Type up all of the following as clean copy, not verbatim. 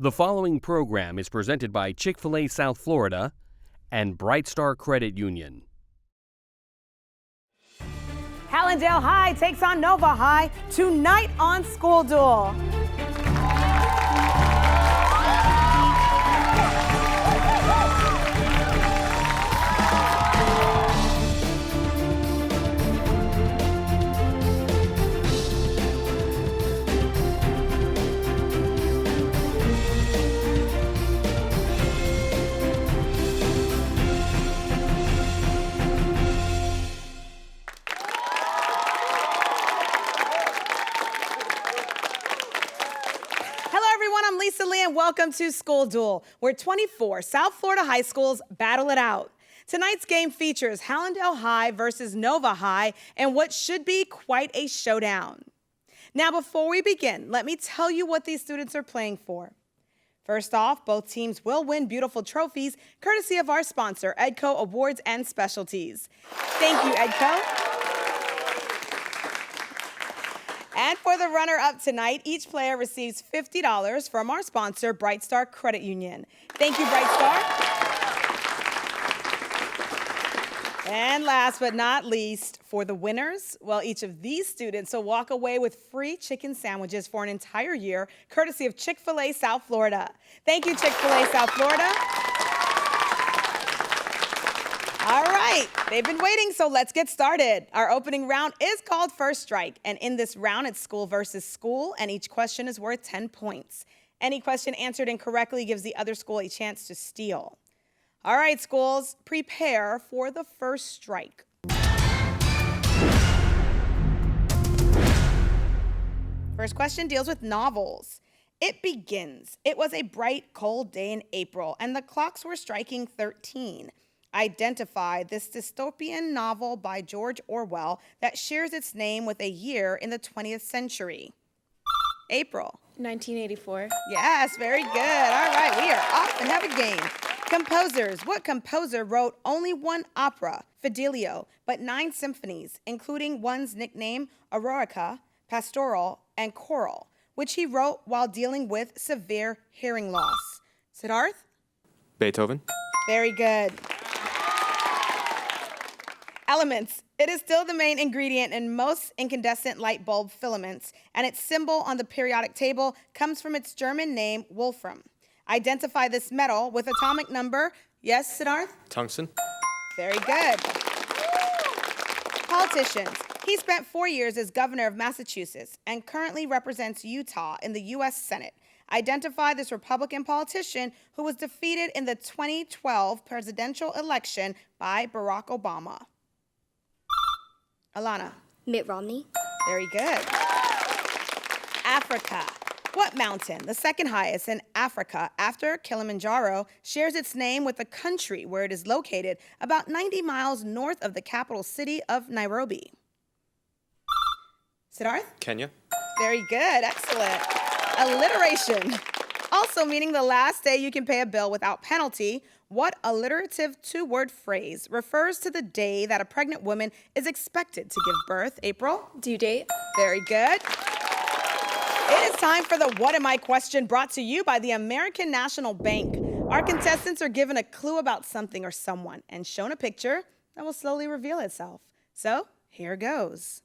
The following program is presented by Chick-fil-A South Florida and Bright Star Credit Union. Hallandale High takes on Nova High tonight on School Duel. And welcome to School Duel, where 24 South Florida high schools battle it out. Tonight's game features Hallandale High versus Nova High and what should be quite a showdown. Now, before we begin, let me tell you what these students are playing for. First off, both teams will win beautiful trophies courtesy of our sponsor, EDCO Awards and Specialties. Thank you, EDCO. And for the runner-up tonight, each player receives $50 from our sponsor, Bright Star Credit Union. Thank you, Bright Star. And last but not least, for the winners, well, each of these students will walk away with free chicken sandwiches for an entire year, courtesy of Chick-fil-A South Florida. Thank you, Chick-fil-A South Florida. All right, they've been waiting, so let's get started. Our opening round is called First Strike, and in this round, it's school versus school, and each question is worth 10 points. Any question answered incorrectly gives the other school a chance to steal. All right, schools, prepare for the first strike. First question deals with novels. It begins. It was a bright, cold day in April, and the clocks were striking 13. Identify this dystopian novel by George Orwell that shares its name with a year in the 20th century. April. 1984. Yes, very good. All right, we are off and have a game. Composers. What composer wrote only one opera, Fidelio, but 9 symphonies, including one's nickname, Eroica, Pastoral, and Choral, which he wrote while dealing with severe hearing loss? Siddharth? Beethoven. Very good. Elements. It is still the main ingredient in most incandescent light bulb filaments, and its symbol on the periodic table comes from its German name, Wolfram. Identify this metal with atomic number. Yes, Siddharth? Tungsten. Very good. Politicians. He spent 4 years as governor of Massachusetts and currently represents Utah in the U.S. Senate. Identify this Republican politician who was defeated in the 2012 presidential election by Barack Obama. Alana. Mitt Romney. Very good. Africa. What mountain, the second highest in Africa after Kilimanjaro, shares its name with the country where it is located about 90 miles north of the capital city of Nairobi? Siddharth? Kenya. Very good. Excellent. Alliteration. Also meaning the last day you can pay a bill without penalty. What alliterative 2-word phrase refers to the day that a pregnant woman is expected to give birth? April? Due date. Very good. It is time for the What Am I question, brought to you by the American National Bank. Our contestants are given a clue about something or someone and shown a picture that will slowly reveal itself. So here goes.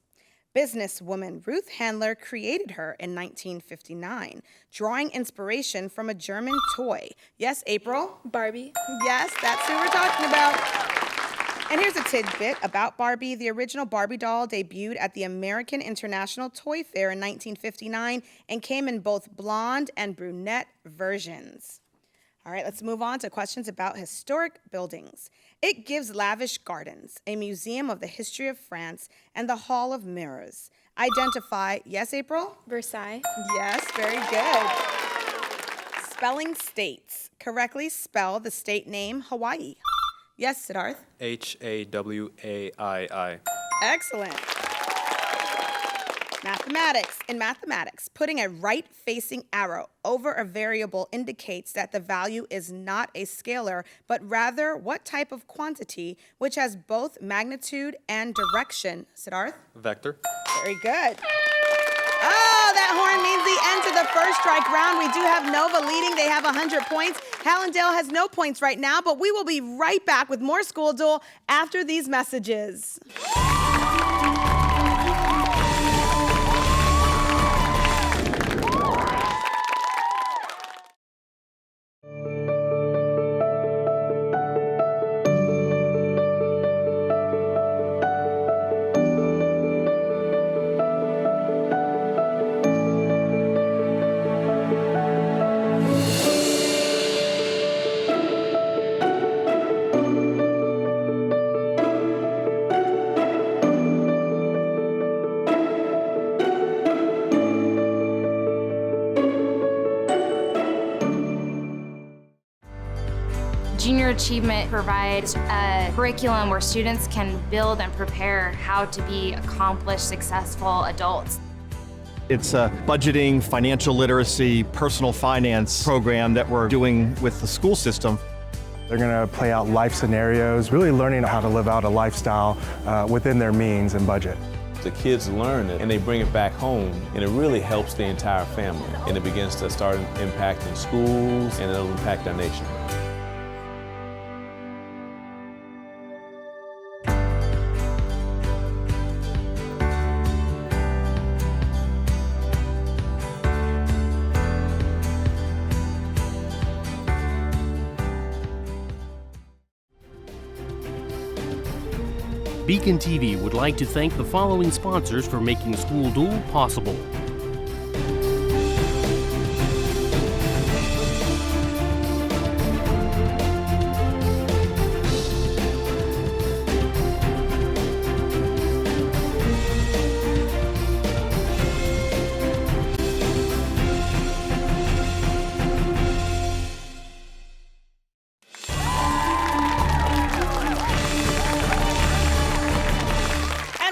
Businesswoman Ruth Handler created her in 1959, drawing inspiration from a German toy. Yes, April? Barbie. Yes, that's who we're talking about. And here's a tidbit about Barbie. The original Barbie doll debuted at the American International Toy Fair in 1959 and came in both blonde and brunette versions. All right, let's move on to questions about historic buildings. It gives lavish gardens, a museum of the history of France, and the Hall of Mirrors. Identify, yes, April? Versailles. Yes, very good. Spelling states. Correctly spell the state name Hawaii. Yes, Siddharth? Hawaii. Excellent. Mathematics. In mathematics, putting a right-facing arrow over a variable indicates that the value is not a scalar, but rather what type of quantity, which has both magnitude and direction. Siddharth? Vector. Very good. Oh, that horn means the end to the first strike round. We do have Nova leading. They have 100 points. Hallandale has no points right now, but we will be right back with more School Duel after these messages. Junior Achievement provides a curriculum where students can build and prepare how to be accomplished, successful adults. It's a budgeting, financial literacy, personal finance program that we're doing with the school system. They're going to play out life scenarios, really learning how to live out a lifestyle within their means and budget. The kids learn it and they bring it back home, and it really helps the entire family. And it begins to start impacting schools, and it'll impact our nation. BECON-TV would like to thank the following sponsors for making School Duel possible.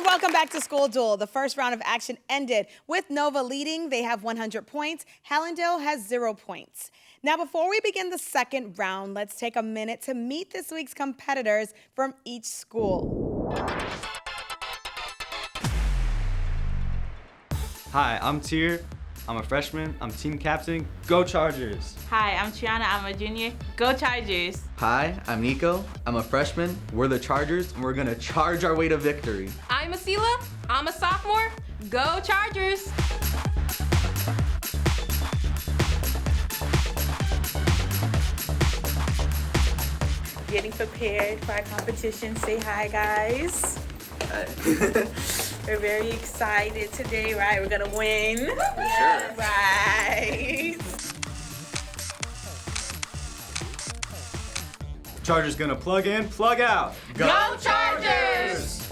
Welcome back to School Duel. The first round of action ended with Nova leading. They have 100 points. Hallandale has 0 points. Now, before we begin the second round, let's take a minute to meet this week's competitors from each school. Hi, I'm Tyr. I'm a freshman. I'm team captain. Go Chargers! Hi, I'm Triana. I'm a junior. Go Chargers! Hi, I'm Nico. I'm a freshman. We're the Chargers, and we're gonna charge our way to victory. I'm Asila. I'm a sophomore. Go Chargers! Getting prepared for our competition. Say hi, guys. Hi. We're very excited today, right? We're gonna win. For sure. Right. Chargers gonna plug in, plug out. Go Chargers!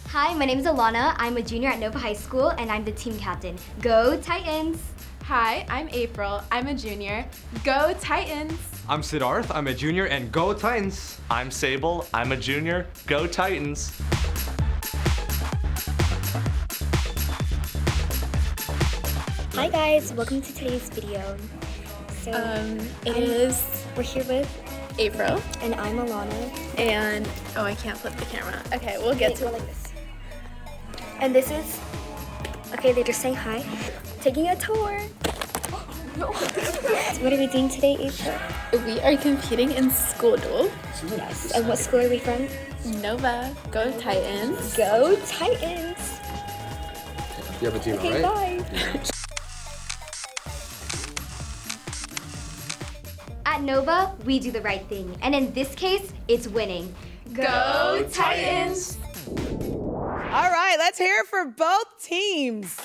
Hi, my name is Alana. I'm a junior at Nova High School, and I'm the team captain. Go Titans! Hi, I'm April. I'm a junior. Go Titans! I'm Siddharth. I'm a junior, and go Titans! I'm Sable. I'm a junior. Go Titans! Hi guys, welcome to today's video. So, we're here with April. and I'm Alana. And, oh, I can't flip the camera. Okay, we'll get to it. Like this. And this is, okay, they're just saying hi. Taking a tour. No. What are we doing today, April? We are competing in School Duel. Yes. And what school are we from? Nova. Go Titans. Go Titans! You have a team, Okay, right? bye. At Nova, we do the right thing. And in this case, it's winning. Go Titans! All right, let's hear it for both teams.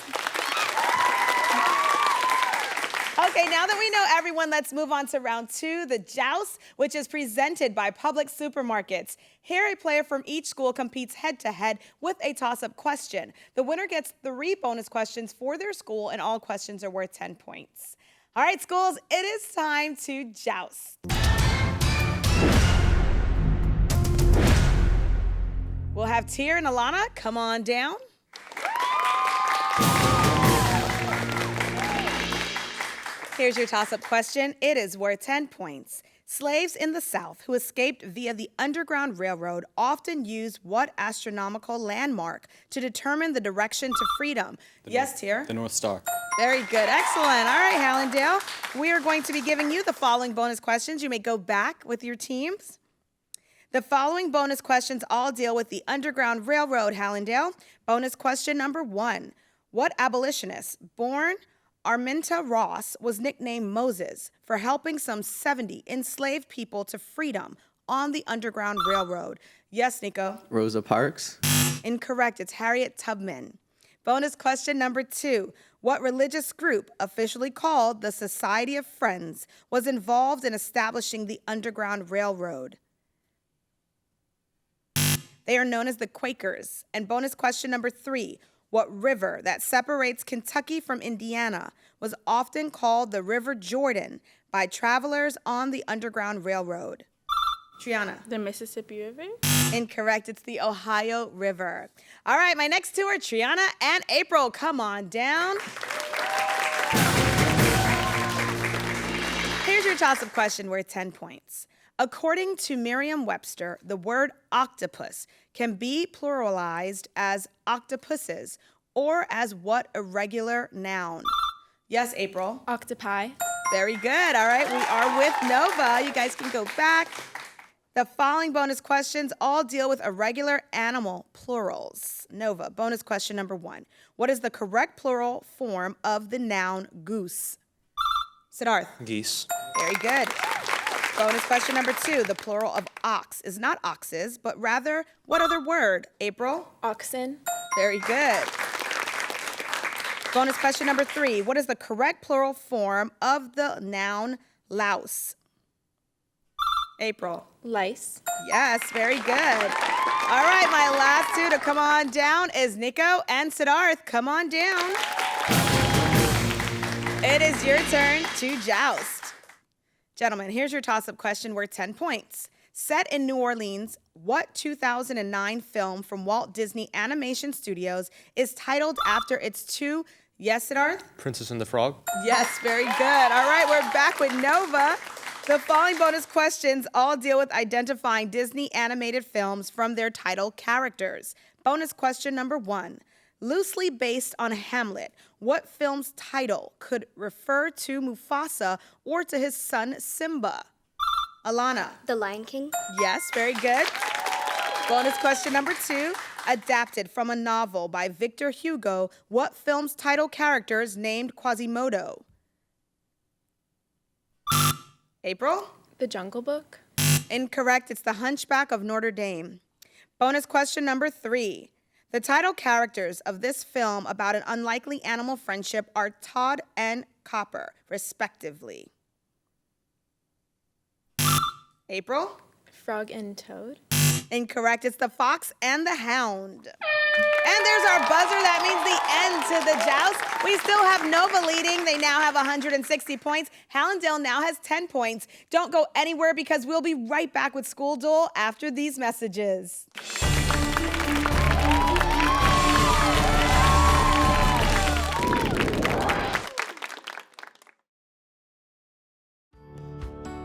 Okay, now that we know everyone, let's move on to round 2, the joust, which is presented by Public Supermarkets. Here, a player from each school competes head-to-head with a toss-up question. The winner gets 3 bonus questions for their school, and all questions are worth 10 points. All right, schools, it is time to joust. We'll have Tyr and Alana come on down. Here's your toss-up question. It is worth 10 points. Slaves in the South who escaped via the Underground Railroad often used what astronomical landmark to determine the direction to freedom? Yes, Tier? The North Star. Very good. Excellent. All right, Hallandale. We are going to be giving you the following bonus questions. You may go back with your teams. The following bonus questions all deal with the Underground Railroad, Hallandale. Bonus question number 1. What abolitionist, born Arminta Ross, was nicknamed Moses for helping some 70 enslaved people to freedom on the Underground Railroad? Yes, Nico? Rosa Parks. Incorrect. It's Harriet Tubman. Bonus question number 2. What religious group, officially called the Society of Friends, was involved in establishing the Underground Railroad? They are known as the Quakers. And bonus question number 3. What river that separates Kentucky from Indiana was often called the River Jordan by travelers on the Underground Railroad? Triana? The Mississippi River? Incorrect. It's the Ohio River. All right, my next two are Triana and April. Come on down. Here's your toss-up question worth 10 points. According to Merriam-Webster, the word octopus can be pluralized as octopuses or as what irregular noun? Yes, April? Octopi. Very good. All right, we are with Nova. You guys can go back. The following bonus questions all deal with irregular animal plurals. Nova, bonus question number 1. What is the correct plural form of the noun goose? Siddharth? Geese. Very good. Bonus question number 2. The plural of ox is not oxes, but rather what other word? April? Oxen. Very good. Bonus question number 3. What is the correct plural form of the noun louse? April? Lice. Yes, very good. All right, my last two to come on down is Nico and Siddharth. Come on down. It is your turn to joust. Gentlemen, here's your toss-up question worth 10 points. Set in New Orleans, what 2009 film from Walt Disney Animation Studios is titled after its two... Yes, Siddharth? Princess and the Frog. Yes, very good. All right, we're back with Nova. The following bonus questions all deal with identifying Disney animated films from their title characters. Bonus question number 1. Loosely based on Hamlet, what film's title could refer to Mufasa or to his son Simba? Alana? The Lion King. Yes, very good. Bonus question number 2. Adapted from a novel by Victor Hugo, what film's title characters named Quasimodo? April? The Jungle Book. Incorrect. It's The Hunchback of Notre Dame. Bonus question number 3. The title characters of this film about an unlikely animal friendship are Todd and Copper, respectively. April? Frog and Toad. Incorrect. It's The Fox and the Hound. And there's our buzzer. That means the end to the joust. We still have Nova leading. They now have 160 points. Hallandale now has 10 points. Don't go anywhere because we'll be right back with School Duel after these messages.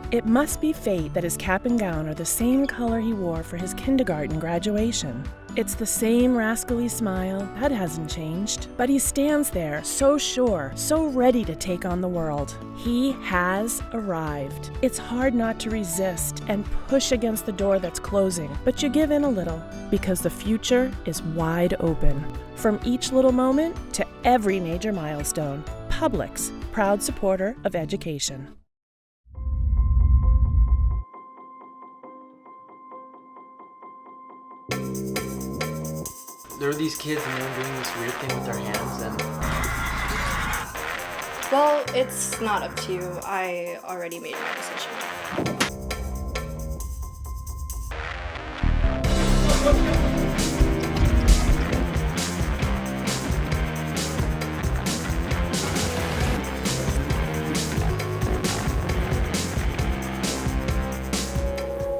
It must be fate that his cap and gown are the same color he wore for his kindergarten graduation. It's the same rascally smile, that hasn't changed. But he stands there, so sure, so ready to take on the world. He has arrived. It's hard not to resist and push against the door that's closing, but you give in a little, because the future is wide open. From each little moment to every major milestone, Publix, proud supporter of education. There were these kids and they were doing this weird thing with their hands and... Well, it's not up to you. I already made my decision.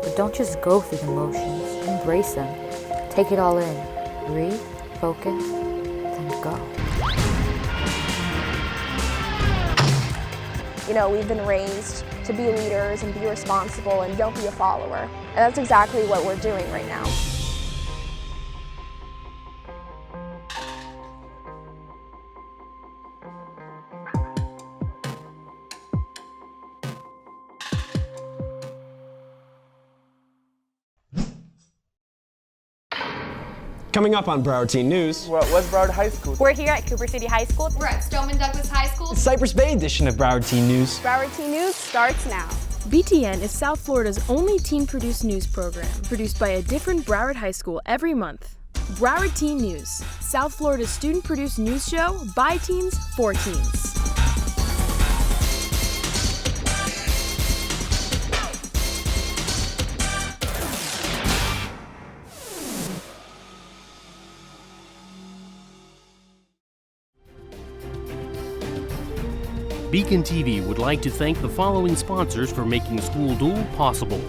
But don't just go through the motions. Embrace them. Take it all in. Breathe, focus, then go. You know, we've been raised to be leaders and be responsible and don't be a follower. And that's exactly what we're doing right now. Coming up on Broward Teen News. What's Broward High School? We're here at Cooper City High School. We're at Stoneman Douglas High School. Cypress Bay edition of Broward Teen News. Broward Teen News starts now. BTN is South Florida's only teen-produced news program, produced by a different Broward High School every month. Broward Teen News, South Florida's student-produced news show by teens for teens. BECON-TV would like to thank the following sponsors for making School Duel possible.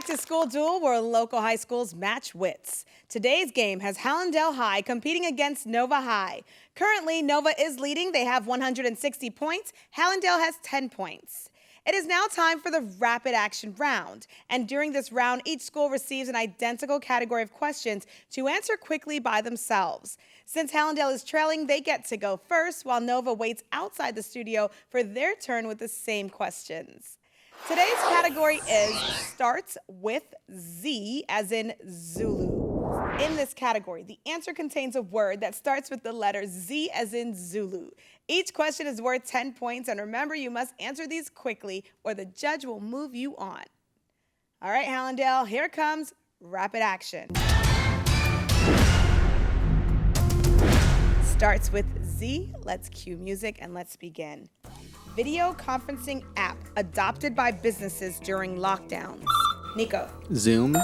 To School Duel, where local high schools match wits. Today's game has Hallandale High competing against Nova High. Currently, Nova is leading. They have 160 points. Hallandale has 10 points. It is now time for the rapid action round. And during this round, each school receives an identical category of questions to answer quickly by themselves. Since Hallandale is trailing, they get to go first, while Nova waits outside the studio for their turn with the same questions. Today's category starts with Z, as in Zulu. In this category, the answer contains a word that starts with the letter Z, as in Zulu. Each question is worth 10 points, and remember, you must answer these quickly or the judge will move you on. All right, Hallandale, here comes rapid action. Starts with Z. Let's cue music and let's begin. Video conferencing app adopted by businesses during lockdowns. Nico. Zoom.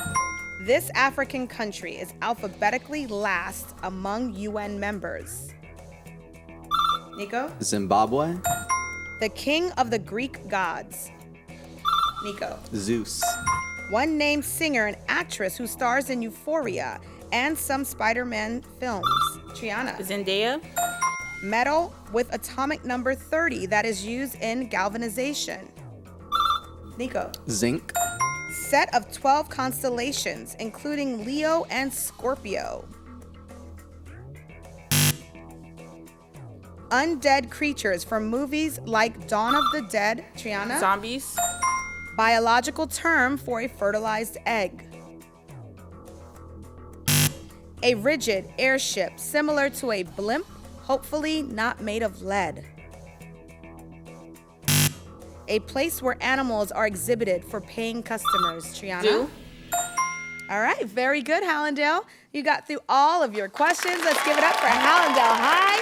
This African country is alphabetically last among UN members. Nico. Zimbabwe. The king of the Greek gods. Nico. Zeus. One named singer and actress who stars in Euphoria and some Spider-Man films. Triana. Zendaya. Metal with atomic number 30 that is used in galvanization. Nico. Zinc. Set of 12 constellations, including Leo and Scorpio. Undead creatures from movies like Dawn of the Dead. Triana. Zombies. Biological term for a fertilized egg. A rigid airship similar to a blimp, hopefully not made of lead. A place where animals are exhibited for paying customers. Triana. Zoo. All right, very good, Hallandale. You got through all of your questions. Let's give it up for Hallandale High.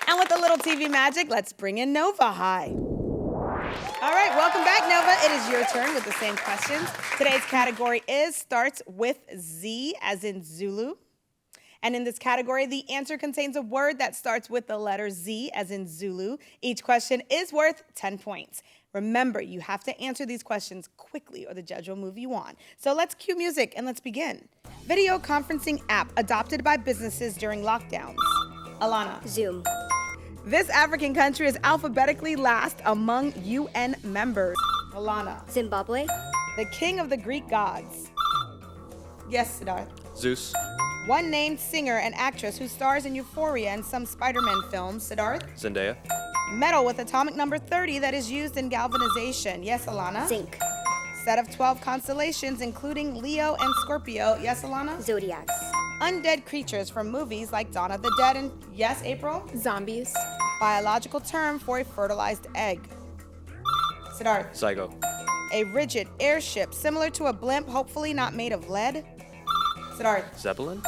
And with a little TV magic, let's bring in Nova High. All right, welcome back, Nova. It is your turn with the same questions. Today's category starts with Z, as in Zulu. And in this category, the answer contains a word that starts with the letter Z, as in Zulu. Each question is worth 10 points. Remember, you have to answer these questions quickly or the judge will move you on. So let's cue music and let's begin. Video conferencing app adopted by businesses during lockdowns. Alana. Zoom. This African country is alphabetically last among UN members. Alana. Zimbabwe. The king of the Greek gods. Yes, Siddharth. Zeus. One named singer and actress who stars in Euphoria and some Spider-Man films. Siddharth. Zendaya. Metal with atomic number 30 that is used in galvanization. Yes, Alana. Zinc. Set of 12 constellations, including Leo and Scorpio. Yes, Alana. Zodiacs. Undead creatures from movies like Dawn of the Dead and, yes, April. Zombies. Biological term for a fertilized egg. Siddharth. Zygo. A rigid airship similar to a blimp, hopefully not made of lead. Siddharth. Zeppelin.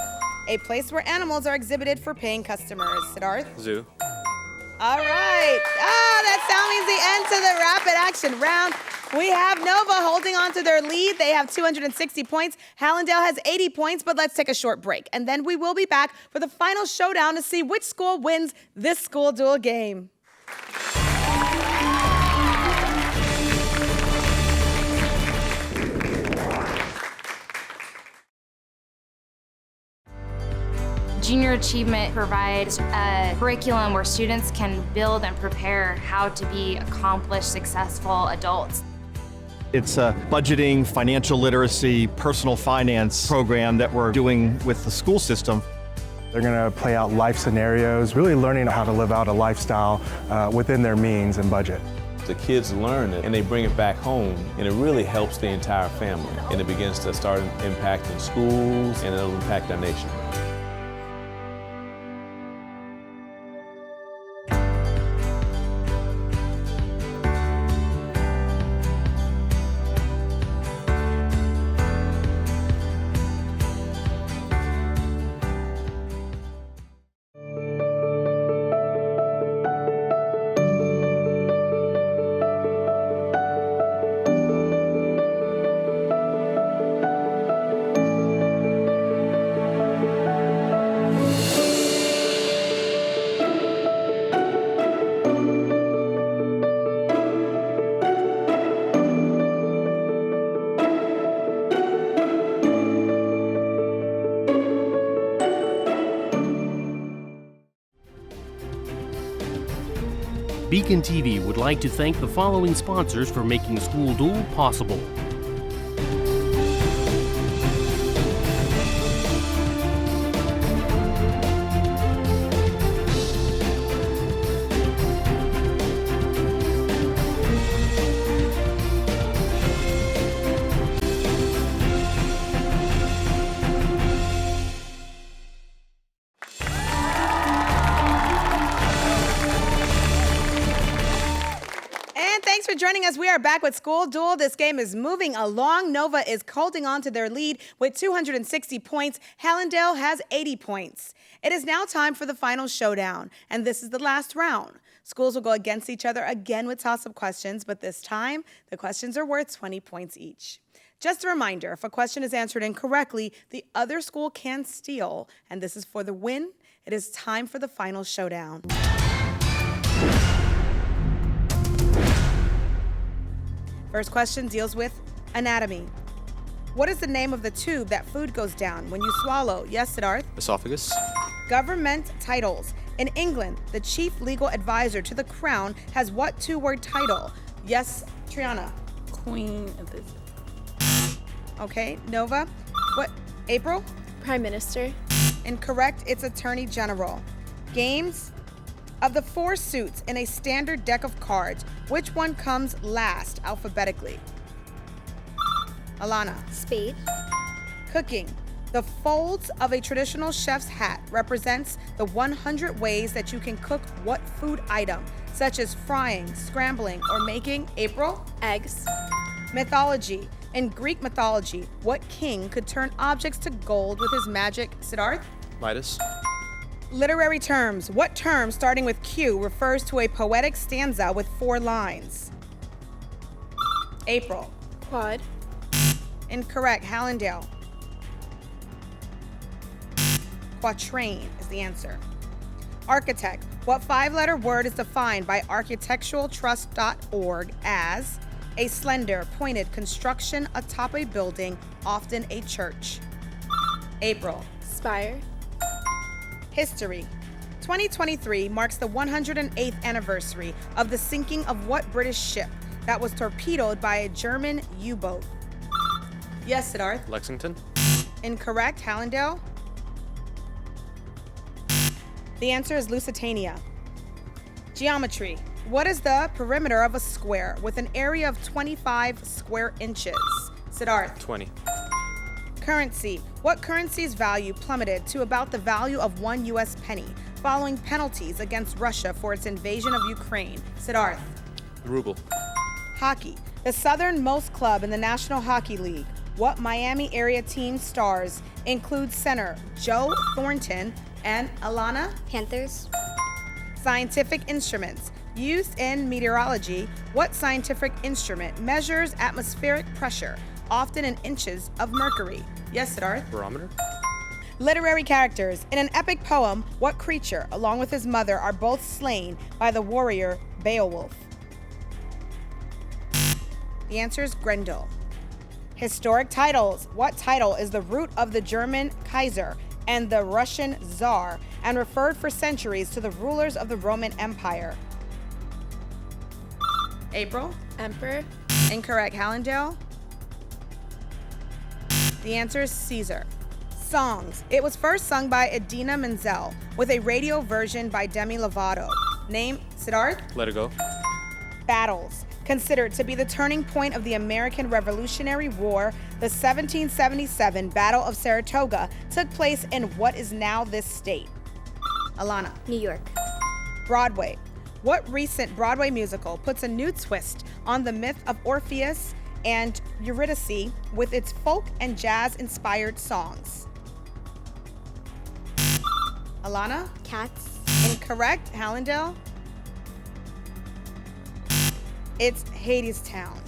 A place where animals are exhibited for paying customers. Siddharth. Zoo. All right. That means the end to the rapid action round. We have Nova holding on to their lead. They have 260 points. Hallandale has 80 points, but let's take a short break. And then we will be back for the final showdown to see which school wins this school duel game. Junior Achievement provides a curriculum where students can build and prepare how to be accomplished, successful adults. It's a budgeting, financial literacy, personal finance program that we're doing with the school system. They're going to play out life scenarios, really learning how to live out a lifestyle within their means and budget. The kids learn it and they bring it back home, and it really helps the entire family. And it begins to start impacting schools, and it'll impact our nation. BECON-TV would like to thank the following sponsors for making School Duel possible. Thanks for joining us. We are back with School Duel. This game is moving along. Nova is holding on to their lead with 260 points. Hallandale has 80 points. It is now time for the final showdown, and this is the last round. Schools will go against each other again with toss-up questions, but this time, the questions are worth 20 points each. Just a reminder, if a question is answered incorrectly, the other school can steal, and this is for the win. It is time for the final showdown. First question deals with anatomy. What is the name of the tube that food goes down when you swallow? Yes, Siddharth? Esophagus. Government titles. In England, the chief legal advisor to the crown has what two-word title? Yes, Triana? Queen Elizabeth. Okay, Nova? What? April? Prime Minister. Incorrect, it's Attorney General. Games? Of the 4 suits in a standard deck of cards, which one comes last alphabetically? Alana. Spade. Cooking. The folds of a traditional chef's hat represents the 100 ways that you can cook what food item, such as frying, scrambling, or making. April? Eggs. Mythology. In Greek mythology, what king could turn objects to gold with his magic? Siddharth? Midas. Literary terms. What term starting with Q refers to a poetic stanza with 4 lines? April. Quad. Incorrect. Hallandale. Quatrain is the answer. Architect. What 5-letter word is defined by architecturaltrust.org as a slender, pointed construction atop a building, often a church? April. Spire. History. 2023 marks the 108th anniversary of the sinking of what British ship that was torpedoed by a German U-boat? Yes, Siddharth? Lexington. Incorrect. Hallandale? The answer is Lusitania. Geometry. What is the perimeter of a square with an area of 25 square inches? Siddharth? 20. Currency. What currency's value plummeted to about the value of 1 U.S. penny following penalties against Russia for its invasion of Ukraine? Siddharth? Ruble. Hockey. The southernmost club in the National Hockey League. What Miami area team stars include center Joe Thornton and Alana? Panthers. Scientific instruments. Used in meteorology, what scientific instrument measures atmospheric pressure, often in inches of mercury? Yes, Siddharth? Barometer? Literary characters. In an epic poem, what creature, along with his mother, are both slain by the warrior Beowulf? The answer is Grendel. Historic titles. What title is the root of the German Kaiser and the Russian Tsar and referred for centuries to the rulers of the Roman Empire? April? Emperor. Incorrect. Hallandale? The answer is Caesar. Songs. It was first sung by Idina Menzel with a radio version by Demi Lovato. Name, Siddharth? Let it go. Battles. Considered to be the turning point of the American Revolutionary War, the 1777 Battle of Saratoga took place in what is now this state? Alana. New York. Broadway. What recent Broadway musical puts a new twist on the myth of Orpheus and Eurydice with its folk and jazz-inspired songs? Alana? Cats. Incorrect. Hallandale? It's Hadestown.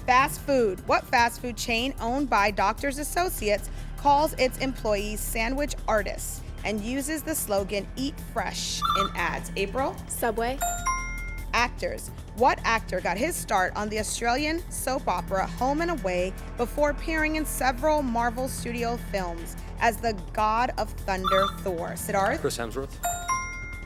Fast food. What fast food chain owned by Doctors Associates calls its employees sandwich artists and uses the slogan "Eat Fresh" in ads? April? Subway. Actors. What actor got his start on the Australian soap opera Home and Away before appearing in several Marvel Studio films as the God of Thunder Thor? Siddharth? Chris Hemsworth?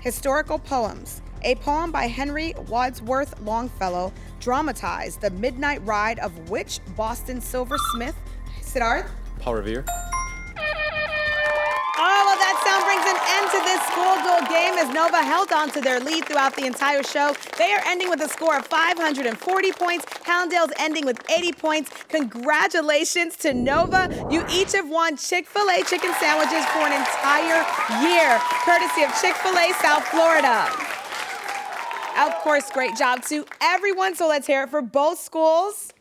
Historical poems. A poem by Henry Wadsworth Longfellow dramatized the midnight ride of which Boston silversmith? Siddharth? Paul Revere? Oh, well, that sound brings an end to this school duel game as Nova held on to their lead throughout the entire show. They are ending with a score of 540 points. Hallandale's ending with 80 points. Congratulations to Nova. You each have won Chick-fil-A chicken sandwiches for an entire year, courtesy of Chick-fil-A South Florida. Of course, great job to everyone. So let's hear it for both schools.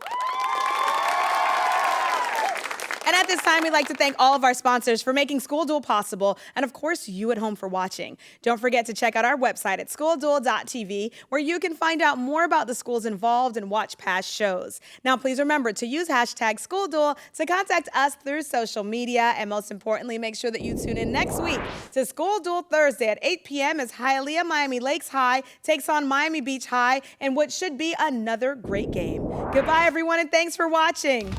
And at this time, we'd like to thank all of our sponsors for making School Duel possible, and of course, you at home for watching. Don't forget to check out our website at schoolduel.tv, where you can find out more about the schools involved and watch past shows. Now, please remember to use hashtag SchoolDuel to contact us through social media, and most importantly, make sure that you tune in next week to School Duel Thursday at 8 p.m. as Hialeah Miami Lakes High takes on Miami Beach High in what should be another great game. Goodbye, everyone, and thanks for watching.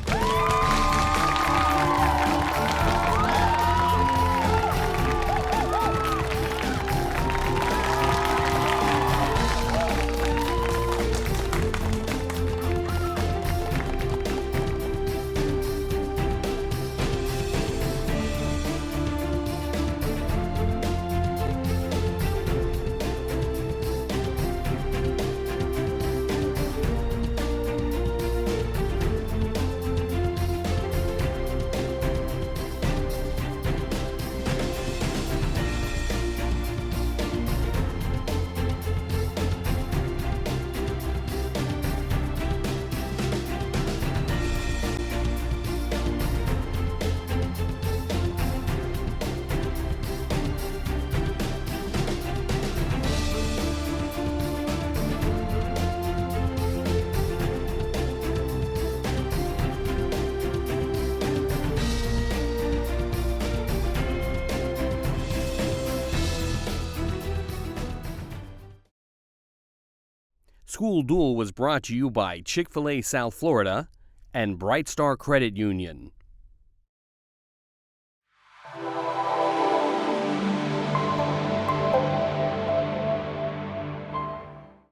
School Duel was brought to you by Chick-fil-A South Florida and Bright Star Credit Union.